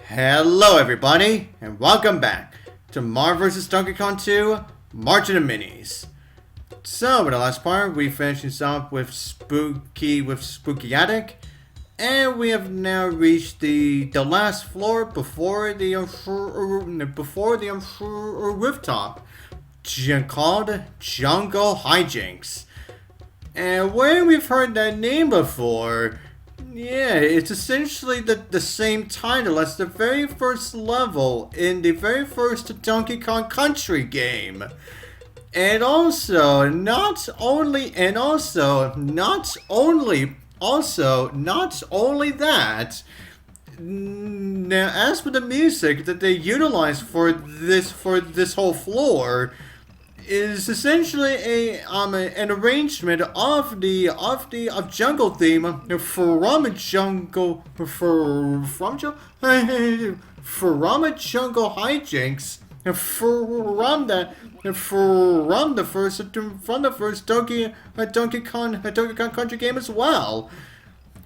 Hello everybody, and welcome back to Mario vs. Donkey Kong 2 March of the Minis. So, in the last part, we finished up with Spooky Attic, and we have now reached the last floor before the rooftop, called Jungle Hijinks. And where we've heard that name before, yeah, it's essentially the same title as the very first level in the very first Donkey Kong Country game. And also, not only that, now as for the music that they utilize for this whole floor, is essentially an arrangement of jungle theme from Jungle Hijinks from the first Donkey Kong Country game as well.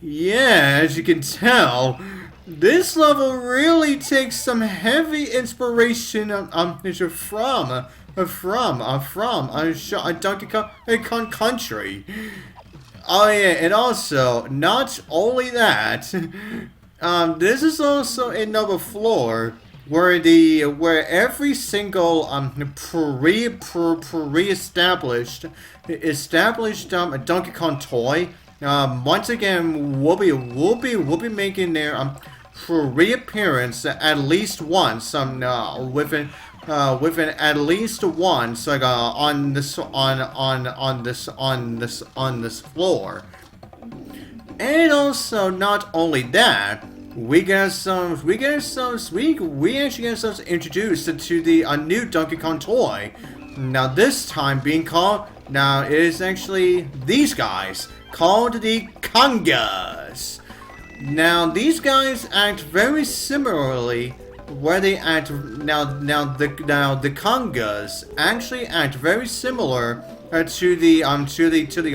Yeah, as you can tell, this level really takes some heavy inspiration from Donkey Kong Country. Oh yeah, and also, not only that, this is also another floor where every single pre-established Donkey Kong toy once again will be making their reappearance at least once within at least once, like on this floor. And also, not only that, we actually get ourselves introduced to the new Donkey Kong toy. Now this time being called, now it is actually these guys called the Kongas. Now these guys act very similarly. Where they act the Kongas actually act very similar to the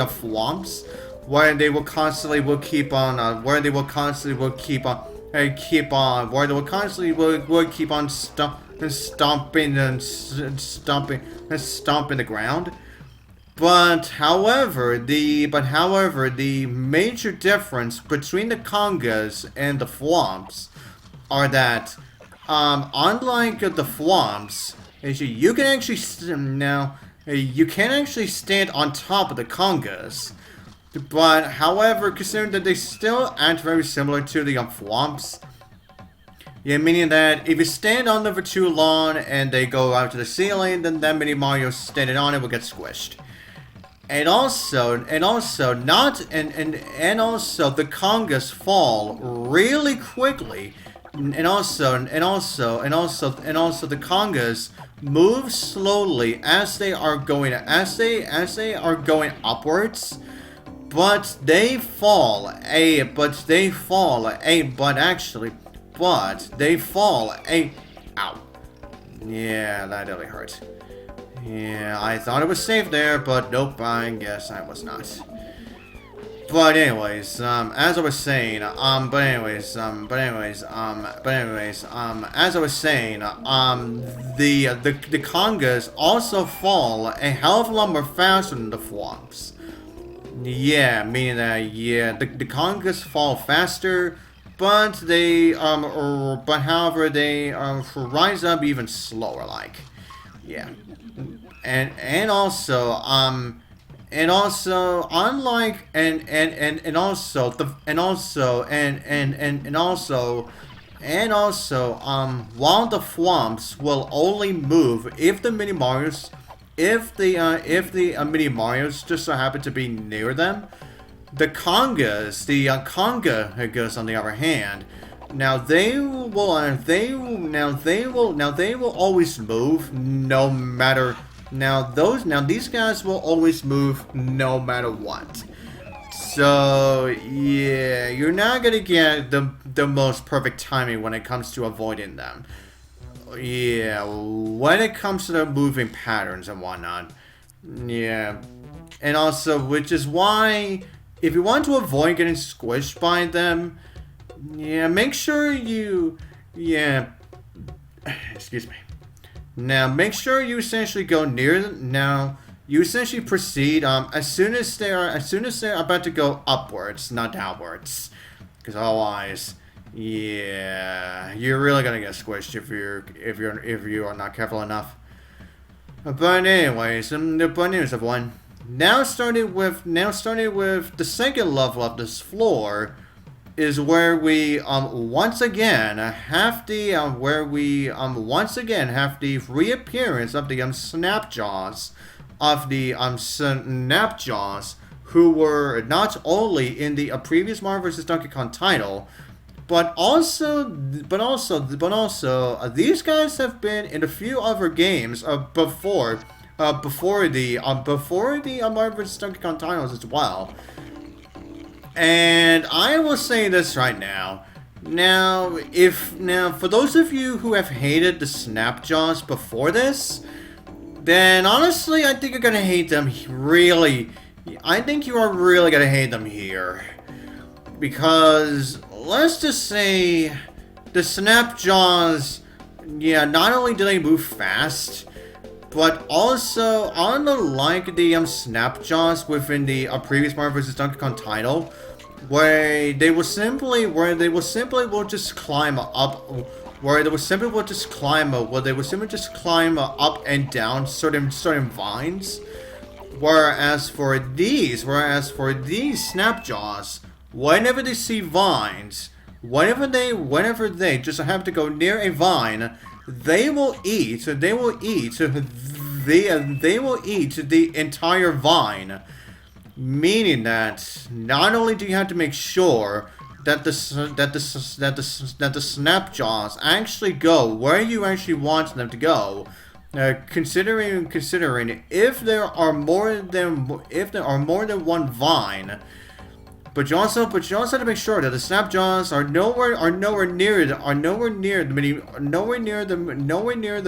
Flumps, where they will constantly keep on stomping the ground. But however, the major difference between the Kongas and the Flumps are that, unlike the Flumps, you can actually stand on top of the Kongas. But however, considering that they still act very similar to the Flumps, yeah, meaning that if you stand on them for too long and they go out to the ceiling, then that mini Mario standing on it will get squished. And also the Kongas fall really quickly. And also the Kongas move slowly as they are going upwards, but they fall ow. Yeah, that really hurt. Yeah, I thought it was safe there, but nope, I guess I was not. But anyways, as I was saying, the Kongas also fall a hell of a lot more faster than the Flumps. Yeah, meaning that, yeah, the Kongas fall faster, but however they rise up even slower, like, yeah, and also while the Flumps will only move if the mini Marios mini Marios just so happen to be near them. The Kongas, on the other hand, now they will always move no matter. These guys will always move no matter what. So yeah, you're not gonna get the most perfect timing when it comes to avoiding them. Yeah, when it comes to the moving patterns and whatnot. Yeah, and also, which is why if you want to avoid getting squished by them, yeah, make sure you Yeah. Excuse me. Now, make sure you essentially go near them. Now, you essentially proceed as soon as they're about to go upwards, not downwards, because otherwise, yeah, you're really gonna get squished if you are not careful enough. But anyways, the good news of one. Now starting with the second level of this floor is where we once again have the reappearance of the Snapjaws who were not only in the previous Mario vs. Donkey Kong title, but also these guys have been in a few other games before the Mario vs. Donkey Kong titles as well. And I will say this right now. Now, for those of you who have hated the Snapjaws before this, then honestly, I think you're gonna hate them really. I think you are really gonna hate them here. Because, let's just say, the Snapjaws, yeah, not only do they move fast, but also, unlike the Snapjaws within the previous Mario vs. Donkey Kong title, where they will simply just climb up and down certain vines. Whereas for these Snapjaws, whenever they see vines, whenever they just have to go near a vine, they will eat the entire vine. Meaning that not only do you have to make sure that the Snapjaws actually go where you actually want them to go, considering if there are more than one vine, but you also have to make sure that the Snapjaws are nowhere near the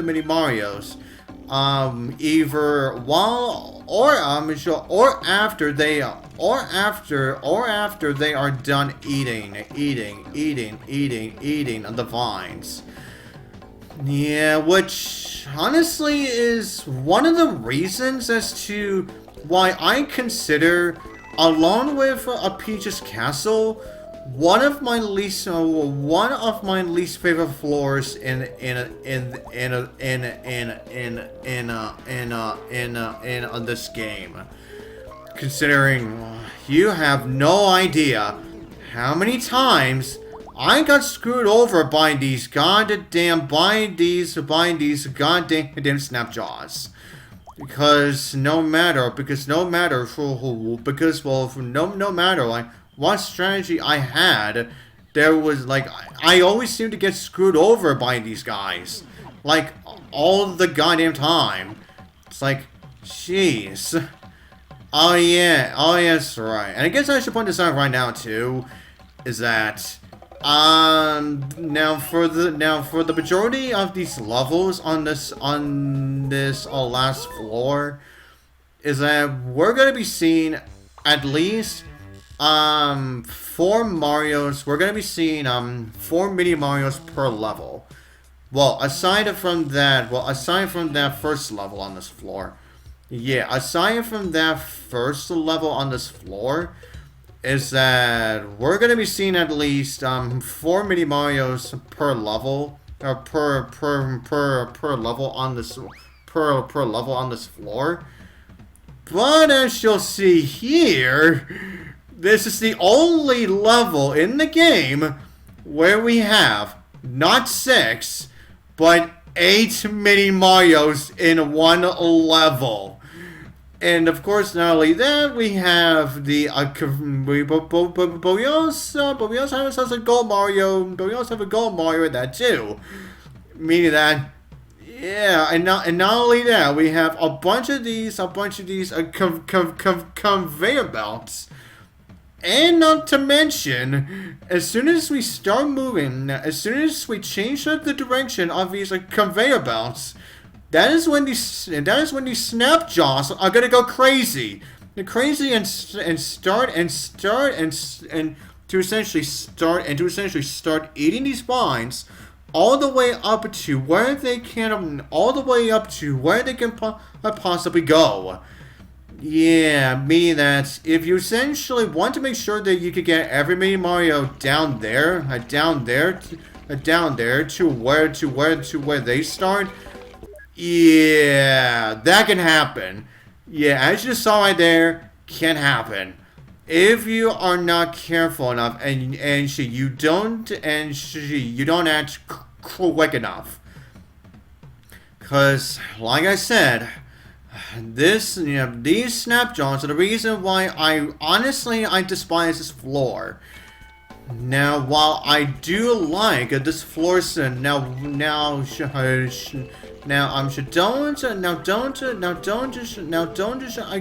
mini Marios. Either while or after they are done eating the vines. Yeah, which honestly is one of the reasons as to why I consider, along with Peach's Castle, one of my least favorite floors in this game. Considering you have no idea how many times I got screwed over by these goddamn Snapjaws. Because no matter like what strategy I had, there was like I always seemed to get screwed over by these guys, like all the goddamn time. It's like, jeez. Oh yeah, that's right. And I guess I should point this out right now too, is that now for the majority of these levels on this last floor, is that we're gonna be seeing at least 4 Marios. We're gonna be seeing 4 mini Marios per level. Well, aside from that first level on this floor. Yeah, aside from that first level on this floor, is that we're gonna be seeing at least 4 mini Marios per level, or per level on this level on this floor. But as you'll see here, this is the only level in the game where we have not 6, but 8 mini Marios in one level. And of course, not only that, we have the we also have ourselves a Gold Mario. But we also have a Gold Mario with that too, meaning that, yeah, and not only that, we have a bunch of these conveyor belts. And not to mention, as soon as we start moving, as soon as we change the direction of these conveyor belts, that is when these Snapjaws are gonna go crazy. They're crazy and to essentially start eating these vines all the way up to where they can, possibly go. Yeah, meaning that if you essentially want to make sure that you could get every Mini Mario down there to where they start, yeah, that can happen. Yeah, as you saw right there, can happen. If you are not careful enough and you don't act quick enough. Cause like I said, these Snapjaws are the reason why I despise this floor. Now, while I do like this floor, don't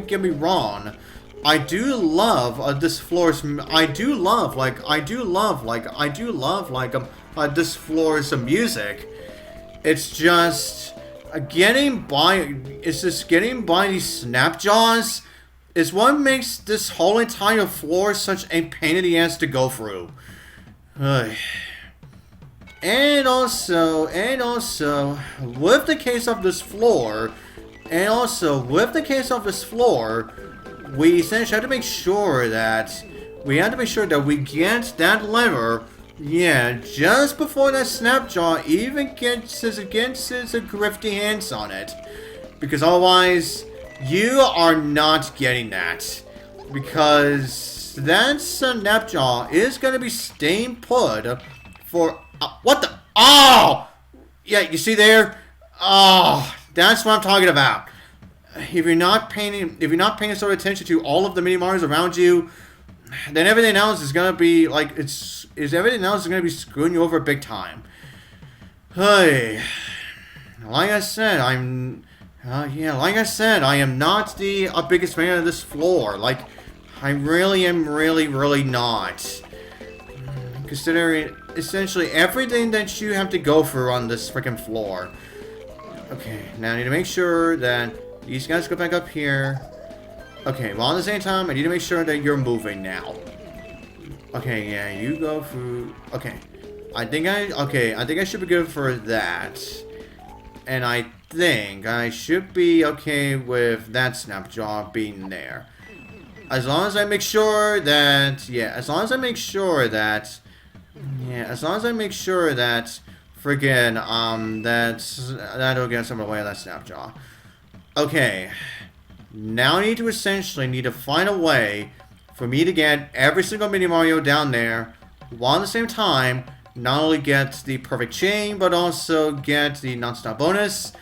get me wrong. I do love this floor's. This floor's music. It's just getting by these Snapjaws is what makes this whole entire floor such a pain in the ass to go through. And also, with the case of this floor, we essentially have to make sure that we get that lever. Yeah, just before that Snapjaw even gets his grifty hands on it. Because otherwise, you are not getting that. Because that Snapjaw is going to be staying put for... what the... Oh! Yeah, you see there? Oh, that's what I'm talking about. If you're not paying sort of attention to all of the mini Marios around you, then everything else is gonna be like everything else is gonna be screwing you over big time. Hey, like I said, I am not the biggest fan of this floor. Like, I really am, really not. Considering essentially everything that you have to go through on this freaking floor. Okay, now I need to make sure that these guys go back up here. Okay, well, at the same time, I need to make sure that you're moving now. Okay, yeah, you go through... Okay. I think I should be good for that. And I think I should be okay with that Snapjaw being there. As long as I make sure that... friggin', that'll get some away of that Snapjaw. Okay. Now I need to find a way for me to get every single Mini Mario down there, while at the same time, not only get the perfect chain, but also get the non-stop bonus,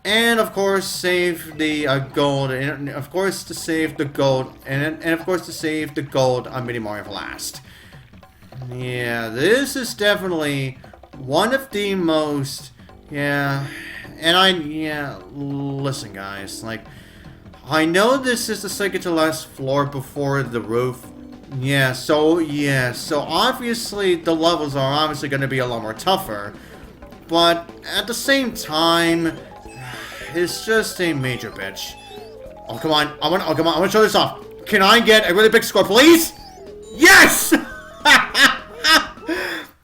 and of course save the gold, and of course to save the gold, and of course to save the gold on Mini Mario for last. Yeah, this is definitely one of the most, listen guys, like, I know this is the second to last floor before the roof. So obviously the levels are obviously going to be a lot more tougher. But at the same time, it's just a major bitch. Oh, come on. I want to show this off. Can I get a really big score, please? Yes!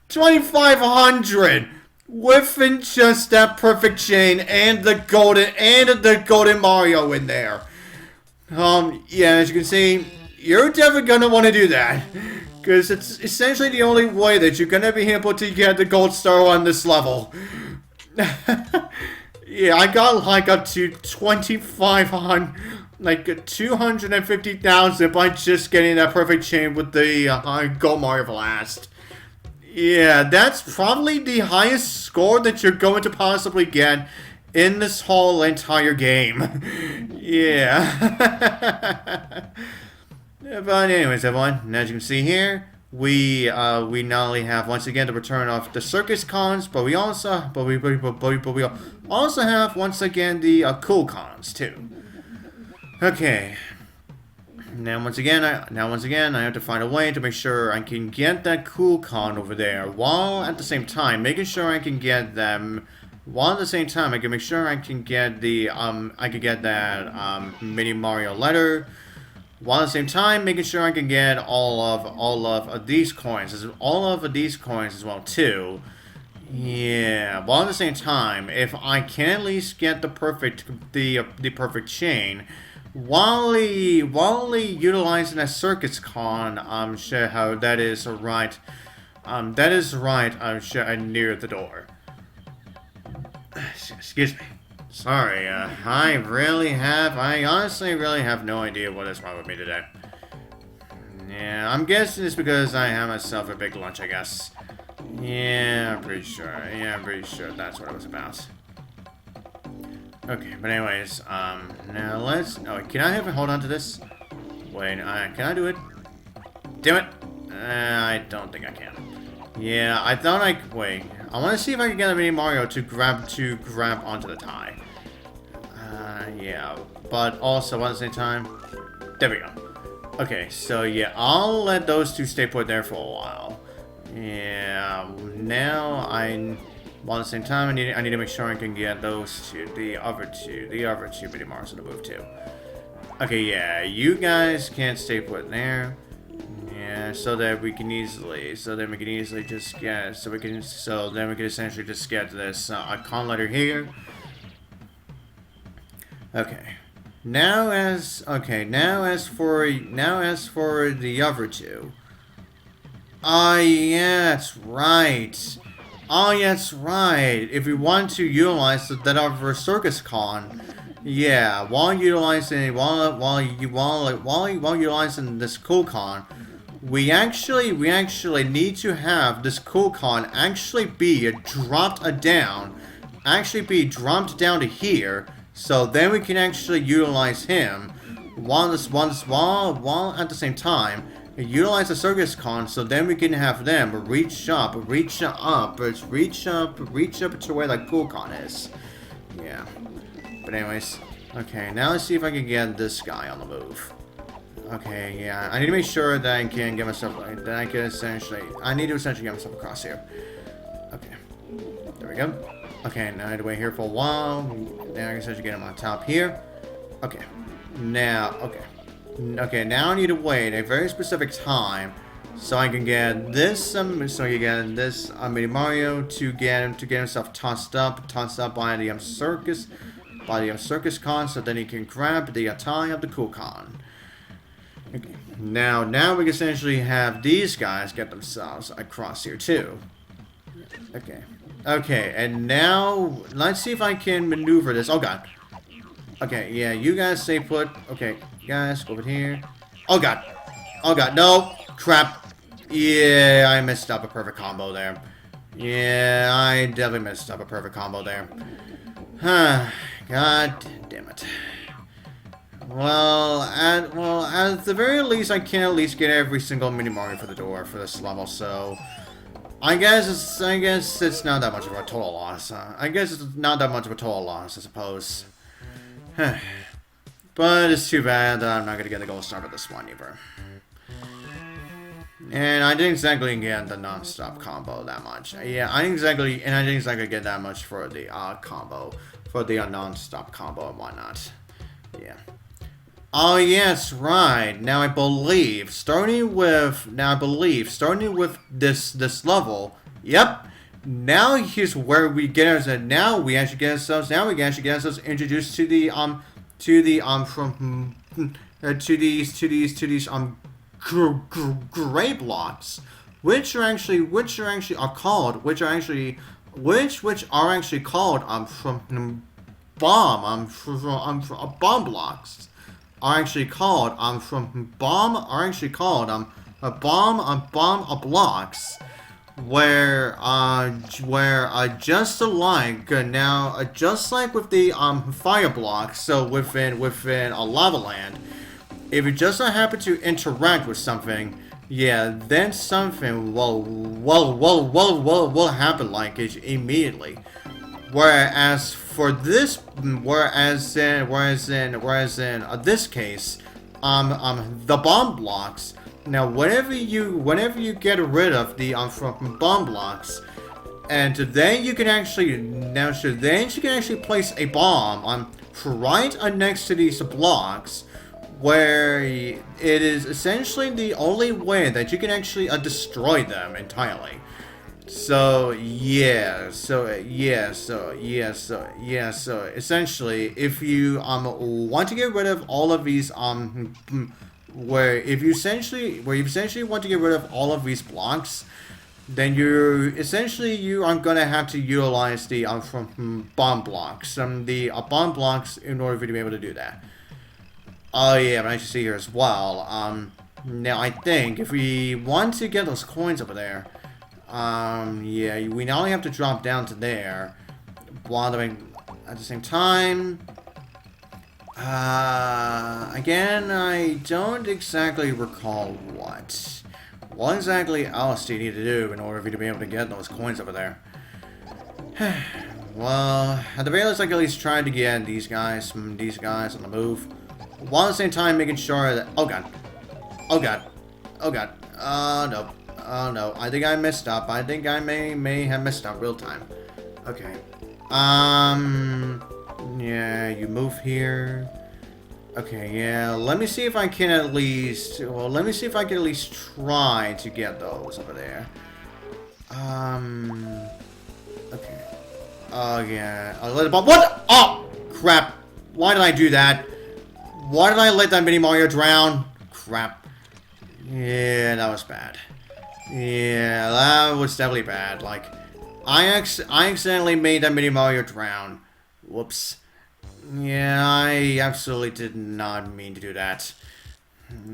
2,500! Within just that perfect chain and the golden Mario in there. As you can see, you're definitely gonna want to do that, because it's essentially the only way that you're gonna be able to get the gold star on this level. Yeah, I got like up to 2,500, like 250,000 by just getting that perfect chain with the gold Mario Blast. Yeah, that's probably the highest score that you're going to possibly get in this whole entire game. Yeah. But anyways, everyone, as you can see here, we not only have once again the return of the Circus Kongs, but we also have once again the Cool Kongs too. Okay. Now once again I have to find a way to make sure I can get that Cool Kong over there, while at the same time making sure I can get them. While at the same time I can make sure I can get the Mini Mario letter. While at the same time making sure I can get all of these coins as well too. Yeah, well at the same time, if I can at least get the perfect chain, while utilizing a Circus Con, sure how that is right. That is right, I'm sure near the door. Excuse me. Sorry, I honestly really have no idea what is wrong with me today. Yeah, I'm guessing it's because I had myself a big lunch, I guess. Yeah, I'm pretty sure. Yeah, I'm pretty sure that's what it was about. Okay, but anyways, now let's... Oh, can I have a hold on to this? Wait, can I do it? Damn it! I don't think I can. Yeah, I thought I... Wait, I want to see if I can get a mini Mario to grab onto the tie. Yeah, but also at the same time... There we go. Okay, so yeah, I'll let those two stay put there for a while. Yeah, now while at the same time, I need to make sure I can get those two, the other two mini Marios to move too. Okay, yeah, you guys can't stay put there. Yeah, so then we can easily just get, so then we can essentially just get this icon letter here. Okay. Now as for the other two. Yeah, that's right. Oh, yeah, that's right. If we want to utilize that other Circus Con, yeah, while utilizing this cool con, we actually need to have this cool con actually be dropped down to here. So then we can actually utilize him while at the same time utilize the Circus Con. So then we can have them reach up to where the cool con is. Yeah. But anyways, okay. Now let's see if I can get this guy on the move. Okay. Yeah. I need to make sure that I can get myself I need to essentially get myself across here. Okay. There we go. Okay, now I had to wait here for a while. Now I can essentially get him on top here. Okay. Now, okay, now I need to wait a very specific time so I can get this mini Mario to get himself tossed up by the Circus Con, so then he can grab the tie of the cool con. Okay. Now we can essentially have these guys get themselves across here too. Okay. Okay, and now, let's see if I can maneuver this. Oh, God. Okay, yeah, you guys stay put. Okay, guys, go over here. Oh, God. Oh, God, no. Crap. Yeah, I messed up a perfect combo there. Yeah, I definitely messed up a perfect combo there. Huh. God damn it. Well, at the very least, I can at least get every single mini Mario for the door for this level, so... I guess it's not that much of a total loss. I suppose. But it's too bad that I'm not gonna get the gold star for this one either. And I didn't exactly get the non-stop combo that much. Yeah, I didn't exactly get that much for the combo, for the non-stop combo and whatnot. Yeah. Oh yes, right. Now I believe starting with this level. Yep. Now here's where we get ourselves. Now we can actually get ourselves introduced to these gray blocks, which are actually called bomb blocks. Are actually called bomb blocks, where just like with the fire blocks, so within a lava land, if you just happen to interact with something, yeah, then something will happen like it immediately. Whereas in this case, the bomb blocks. Now, whenever you get rid of the bomb blocks, and then you can actually place a bomb right next to these blocks, where it is essentially the only way that you can actually destroy them entirely. So essentially, if you want to get rid of all of these where you essentially want to get rid of all of these blocks, then you are gonna have to utilize the bomb blocks, bomb blocks in order for you to be able to do that. Oh yeah, but I should see here as well. Now I think if we want to get those coins over there, yeah, we not only have to drop down to there, while doing at the same time. Again, I don't exactly recall what exactly else do you need to do in order for you to be able to get those coins over there. Well, at the very least, I can at least try to get these guys on the move, while at the same time making sure that, oh god, no. Oh no, I think I messed up. I think I may have messed up real time. Okay. Yeah, you move here. Okay, yeah, let me see if I can at least, try to get those over there. Okay. Oh yeah, I'll let the bomb, what? Oh, crap. Why did I do that? Why did I let that mini Mario drown? Crap. Yeah, that was bad. Yeah, that was definitely bad. Like, I accidentally made that mini Mario drown. Whoops. Yeah, I absolutely did not mean to do that.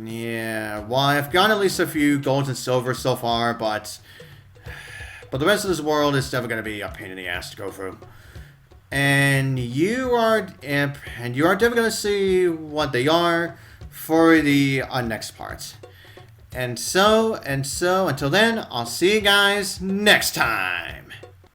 Yeah, well, I've gotten at least a few golds and silvers so far, but the rest of this world is definitely going to be a pain in the ass to go through. And you are definitely going to see what they are for the next part. And so, until then, I'll see you guys next time.